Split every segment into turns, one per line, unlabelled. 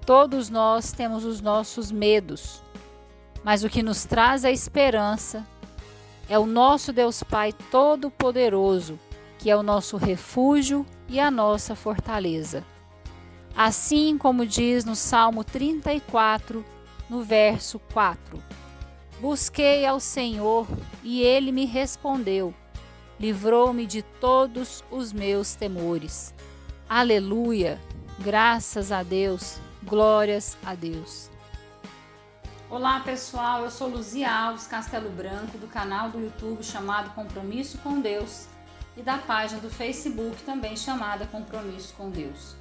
Todos nós temos os nossos medos, mas o que nos traz a esperança é o nosso Deus Pai Todo-Poderoso, que é o nosso refúgio e a nossa fortaleza. Assim como diz no Salmo 34, no verso 4: Busquei ao Senhor e Ele me respondeu, livrou-me de todos os meus temores. Aleluia! Graças a Deus, glórias a Deus. Olá pessoal, eu sou Luzia Alves Castelo Branco, do canal do YouTube chamado Compromisso com Deus e da página do Facebook também chamada Compromisso com Deus.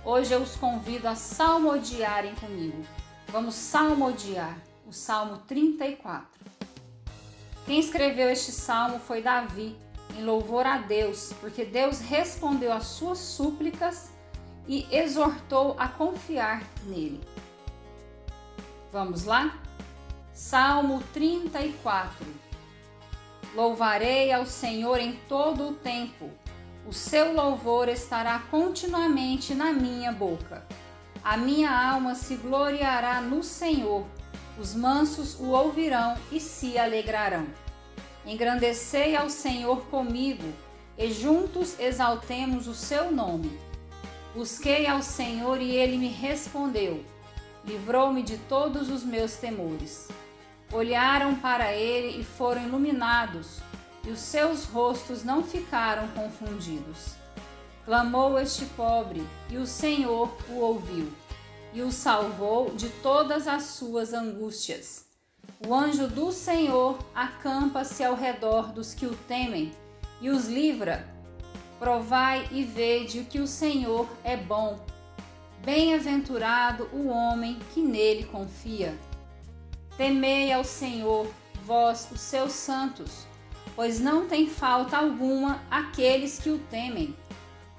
Hoje eu os convido a salmodiarem comigo. Vamos salmodiar o Salmo 34. Quem escreveu este salmo foi Davi, em louvor a Deus, porque Deus respondeu às suas súplicas e exortou a confiar nele. Vamos lá? Salmo 34. Louvarei ao Senhor em todo o tempo. O seu louvor estará continuamente na minha boca. A minha alma se gloriará no Senhor. Os mansos o ouvirão e se alegrarão. Engrandecei ao Senhor comigo, e juntos exaltemos o seu nome. Busquei ao Senhor e ele me respondeu. Livrou-me de todos os meus temores. Olharam para ele e foram iluminados, e os seus rostos não ficaram confundidos. Clamou este pobre, e o Senhor o ouviu, e o salvou de todas as suas angústias. O anjo do Senhor acampa-se ao redor dos que o temem, e os livra. Provai e vede que o Senhor é bom. Bem-aventurado o homem que nele confia. Temei ao Senhor, vós, os seus santos, pois não tem falta alguma aqueles que o temem.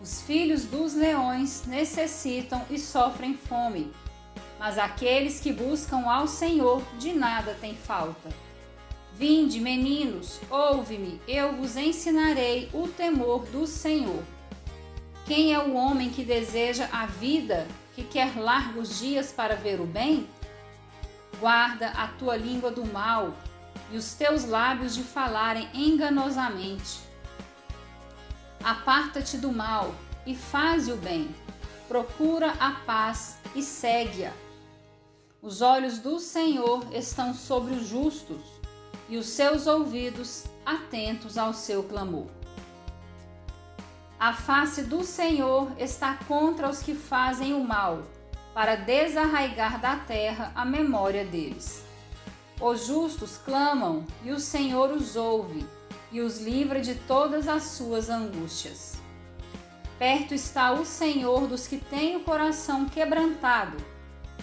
Os filhos dos leões necessitam e sofrem fome, mas aqueles que buscam ao Senhor de nada têm falta. Vinde, meninos, ouve-me, eu vos ensinarei o temor do Senhor. Quem é o homem que deseja a vida, que quer largos dias para ver o bem? Guarda a tua língua do mal e os teus lábios de falarem enganosamente. Aparta-te do mal e faze o bem. Procura a paz e segue-a. Os olhos do Senhor estão sobre os justos e os seus ouvidos atentos ao seu clamor. A face do Senhor está contra os que fazem o mal, para desarraigar da terra a memória deles. Os justos clamam e o Senhor os ouve e os livra de todas as suas angústias. Perto está o Senhor dos que têm o coração quebrantado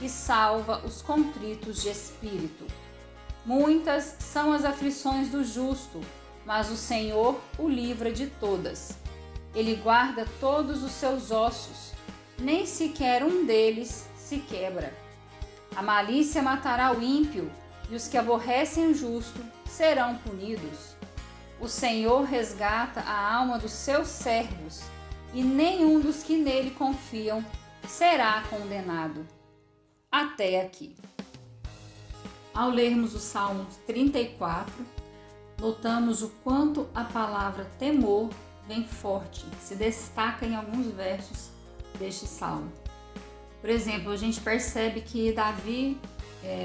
e salva os contritos de espírito. Muitas são as aflições do justo, mas o Senhor o livra de todas. Ele guarda todos os seus ossos, nem sequer um deles se quebra. A malícia matará o ímpio, e os que aborrecem o justo serão punidos. O Senhor resgata a alma dos seus servos, e nenhum dos que nele confiam será condenado. Até aqui. Ao lermos o Salmo 34, notamos o quanto a palavra temor bem forte, se destaca em alguns versos deste salmo. Por exemplo, a gente percebe que Davi,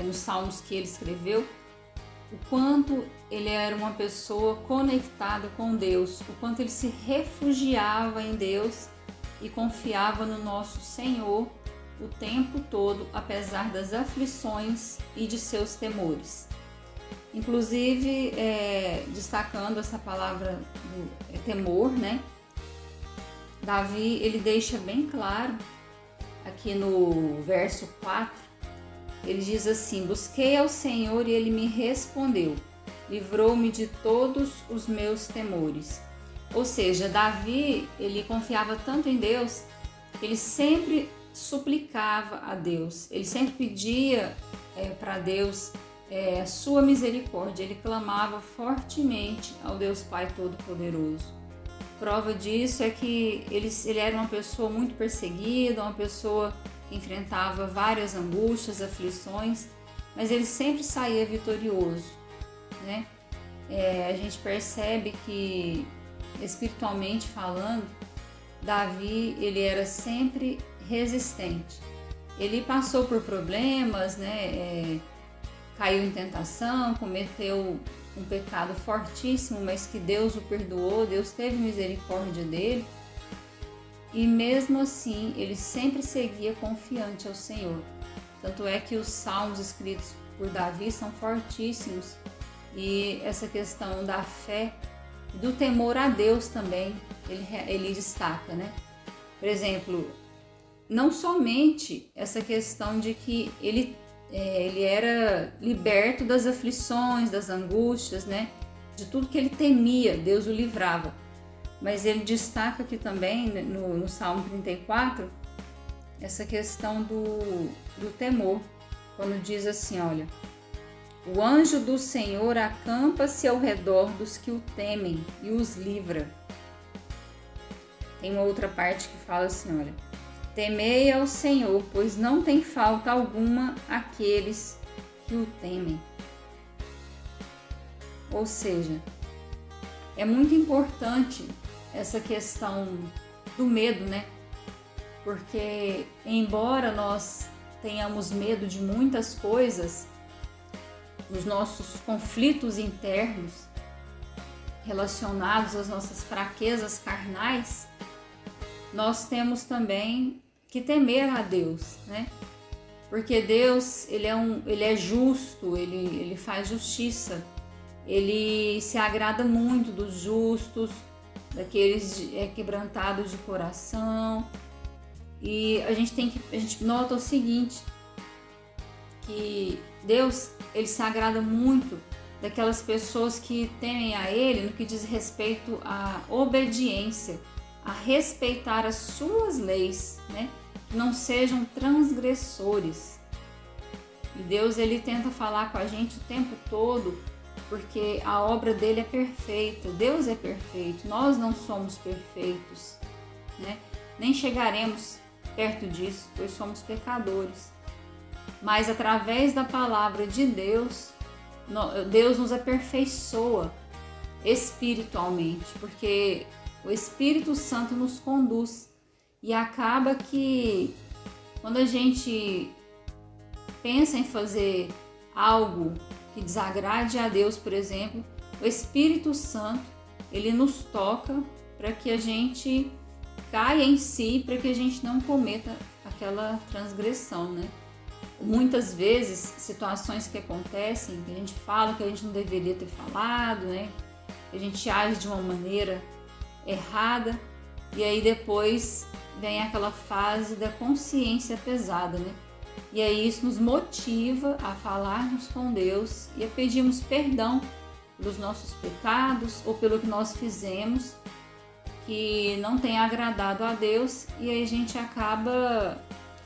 nos salmos que ele escreveu, o quanto ele era uma pessoa conectada com Deus, o quanto ele se refugiava em Deus e confiava no nosso Senhor o tempo todo, apesar das aflições e de seus temores. Inclusive, destacando essa palavra do temor, né? Davi, ele deixa bem claro, aqui no verso 4, ele diz assim: busquei ao Senhor e ele me respondeu, livrou-me de todos os meus temores. Ou seja, Davi, ele confiava tanto em Deus, que ele sempre suplicava a Deus, ele sempre pedia para Deus a sua misericórdia, ele clamava fortemente ao Deus Pai Todo-Poderoso. Prova disso é que ele era uma pessoa muito perseguida, uma pessoa enfrentava várias angústias, aflições, mas ele sempre saía vitorioso, né? A gente percebe que, espiritualmente falando, Davi, ele era sempre resistente. Ele passou por problemas, né? Caiu em tentação, cometeu um pecado fortíssimo, mas que Deus o perdoou, Deus teve misericórdia dele. E mesmo assim, ele sempre seguia confiante ao Senhor. Tanto é que os salmos escritos por Davi são fortíssimos. E essa questão da fé, do temor a Deus também, ele destaca, né? Por exemplo, não somente essa questão de que ele era liberto das aflições, das angústias, né? De tudo que ele temia, Deus o livrava. Mas ele destaca aqui também, no Salmo 34, essa questão do temor, quando diz assim, olha: o anjo do Senhor acampa-se ao redor dos que o temem e os livra. Tem uma outra parte que fala assim, olha: temei ao Senhor, pois não tem falta alguma àqueles que o temem. Ou seja, é muito importante essa questão do medo, né? Porque embora nós tenhamos medo de muitas coisas, os nossos conflitos internos relacionados às nossas fraquezas carnais, nós temos também que temer a Deus, né? Porque Deus, ele é justo, ele faz justiça, ele se agrada muito dos justos, daqueles quebrantados de coração. E a gente nota o seguinte, que Deus, ele se agrada muito daquelas pessoas que temem a Ele no que diz respeito à obediência, a respeitar as suas leis, né? Que não sejam transgressores. E Deus, ele tenta falar com a gente o tempo todo, porque a obra dele é perfeita, Deus é perfeito, nós não somos perfeitos, né? Nem chegaremos perto disso, pois somos pecadores. Mas através da palavra de Deus, Deus nos aperfeiçoa espiritualmente, porque o Espírito Santo nos conduz. E acaba que quando a gente pensa em fazer algo que desagrade a Deus, por exemplo, o Espírito Santo, ele nos toca para que a gente caia em si, para que a gente não cometa aquela transgressão, né? Muitas vezes, situações que acontecem, que a gente fala que a gente não deveria ter falado, né? A gente age de uma maneira errada, e aí depois vem aquela fase da consciência pesada, né? E aí isso nos motiva a falarmos com Deus e a pedirmos perdão pelos nossos pecados ou pelo que nós fizemos que não tem agradado a Deus, e aí a gente acaba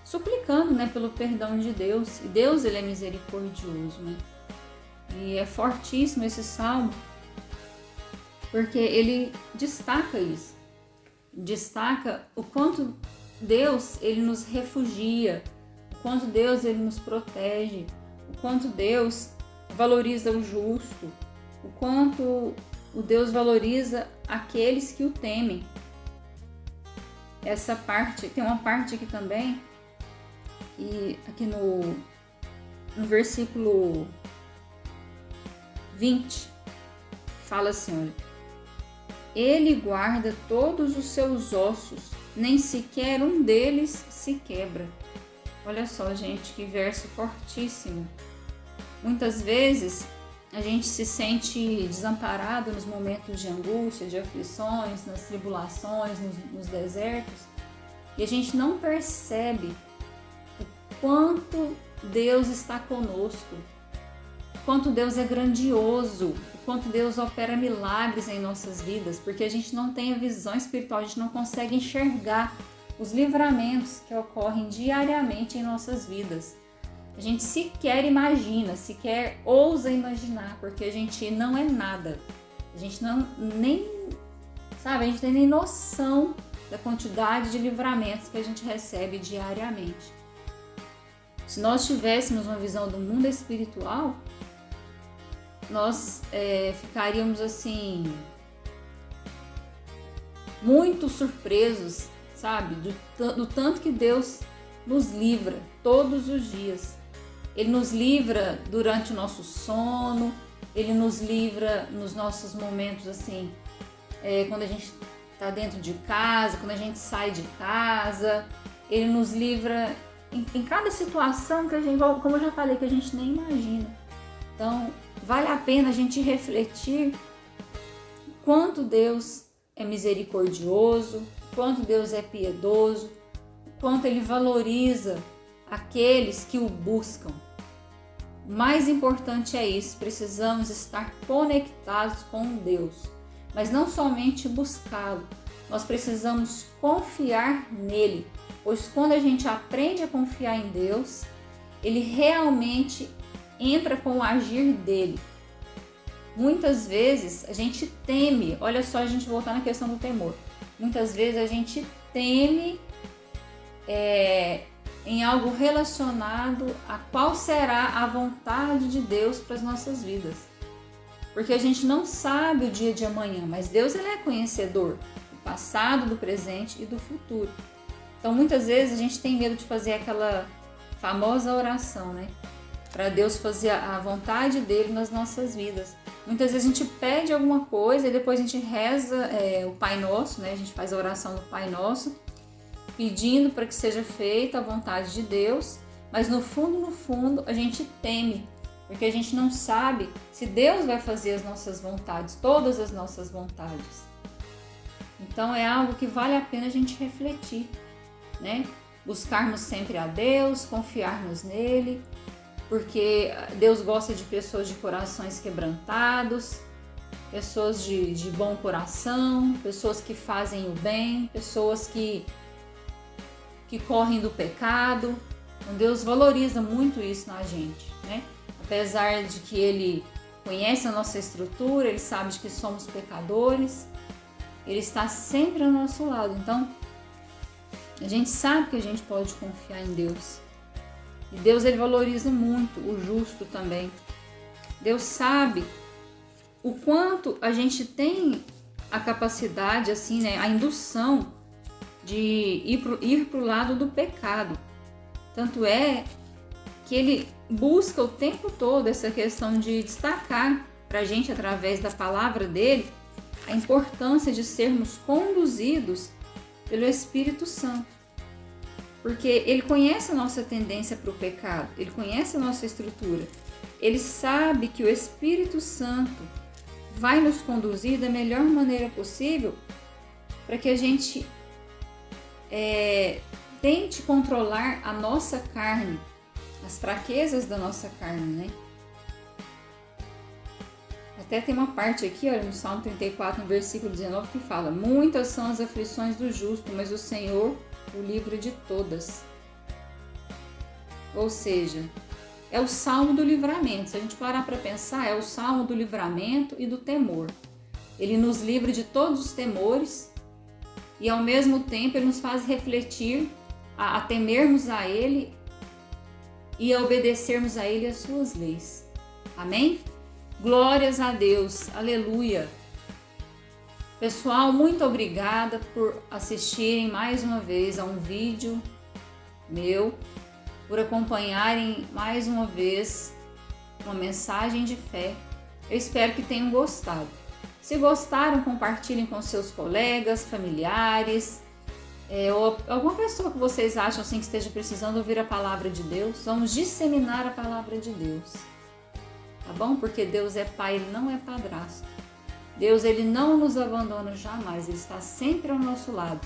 suplicando, né, pelo perdão de Deus. E Deus, ele é misericordioso, né? E é fortíssimo esse salmo, porque ele destaca isso. Destaca o quanto Deus, ele nos refugia, o quanto Deus, ele nos protege, o quanto Deus valoriza o justo, o quanto o Deus valoriza aqueles que o temem. Essa parte, tem uma parte aqui também, e aqui no versículo 20, fala assim, olha: ele guarda todos os seus ossos, nem sequer um deles se quebra. Olha só, gente, que verso fortíssimo. Muitas vezes a gente se sente desamparado nos momentos de angústia, de aflições, nas tribulações, nos desertos, e a gente não percebe o quanto Deus está conosco, o quanto Deus é grandioso, o quanto Deus opera milagres em nossas vidas, porque a gente não tem a visão espiritual, a gente não consegue enxergar os livramentos que ocorrem diariamente em nossas vidas. A gente sequer imagina, sequer ousa imaginar, porque a gente não é nada. A gente a gente tem nem noção da quantidade de livramentos que a gente recebe diariamente. Se nós tivéssemos uma visão do mundo espiritual, nós ficaríamos assim muito surpresos, sabe? Do tanto que Deus nos livra todos os dias. Ele nos livra durante o nosso sono, Ele nos livra nos nossos momentos assim, quando a gente está dentro de casa, quando a gente sai de casa. Ele nos livra em cada situação que a gente, como eu já falei, que a gente nem imagina. Então, vale a pena a gente refletir quanto Deus é misericordioso, quanto Deus é piedoso, quanto Ele valoriza aqueles que o buscam. O mais importante é isso, precisamos estar conectados com Deus, mas não somente buscá-lo, nós precisamos confiar nele, pois quando a gente aprende a confiar em Deus, Ele realmente entra com o agir dele. Muitas vezes a gente teme, olha só, a gente voltar na questão do temor, muitas vezes a gente teme em algo relacionado a qual será a vontade de Deus para as nossas vidas. Porque a gente não sabe o dia de amanhã, mas Deus ele é conhecedor do passado, do presente e do futuro. Então muitas vezes a gente tem medo de fazer aquela famosa oração, né? Para Deus fazer a vontade dele nas nossas vidas. Muitas vezes a gente pede alguma coisa e depois a gente reza o Pai Nosso, né? A gente faz a oração do Pai Nosso, pedindo para que seja feita a vontade de Deus, mas no fundo, a gente teme, porque a gente não sabe se Deus vai fazer as nossas vontades, todas as nossas vontades. Então é algo que vale a pena a gente refletir, né? Buscarmos sempre a Deus, confiarmos nele, porque Deus gosta de pessoas de corações quebrantados, pessoas de bom coração, pessoas que fazem o bem, pessoas que correm do pecado. Então Deus valoriza muito isso na gente, né? Apesar de que Ele conhece a nossa estrutura, Ele sabe de que somos pecadores, Ele está sempre ao nosso lado. Então, a gente sabe que a gente pode confiar em Deus. E Deus ele valoriza muito o justo também. Deus sabe o quanto a gente tem a capacidade, assim, né, a indução de ir para o lado do pecado. Tanto é que Ele busca o tempo todo essa questão de destacar para a gente, através da palavra dele, a importância de sermos conduzidos pelo Espírito Santo. Porque Ele conhece a nossa tendência para o pecado, Ele conhece a nossa estrutura. Ele sabe que o Espírito Santo vai nos conduzir da melhor maneira possível para que a gente tente controlar a nossa carne, as fraquezas da nossa carne, né? Até tem uma parte aqui, olha, no Salmo 34, no versículo 19, que fala: muitas são as aflições do justo, mas o Senhor o livra de todas. Ou seja, é o Salmo do livramento. Se a gente parar para pensar, é o Salmo do livramento e do temor. Ele nos livra de todos os temores e ao mesmo tempo ele nos faz refletir a temermos a Ele e a obedecermos a Ele e as suas leis. Amém? Glórias a Deus, aleluia! Pessoal, muito obrigada por assistirem mais uma vez a um vídeo meu, por acompanharem mais uma vez uma mensagem de fé. Eu espero que tenham gostado. Se gostaram, compartilhem com seus colegas, familiares, ou alguma pessoa que vocês acham assim que esteja precisando ouvir a palavra de Deus. Vamos disseminar a palavra de Deus, tá bom? Porque Deus é Pai, Ele não é padrasto. Deus ele não nos abandona jamais, Ele está sempre ao nosso lado,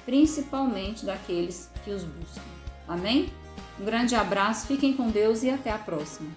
principalmente daqueles que os buscam. Amém? Um grande abraço, fiquem com Deus e até a próxima.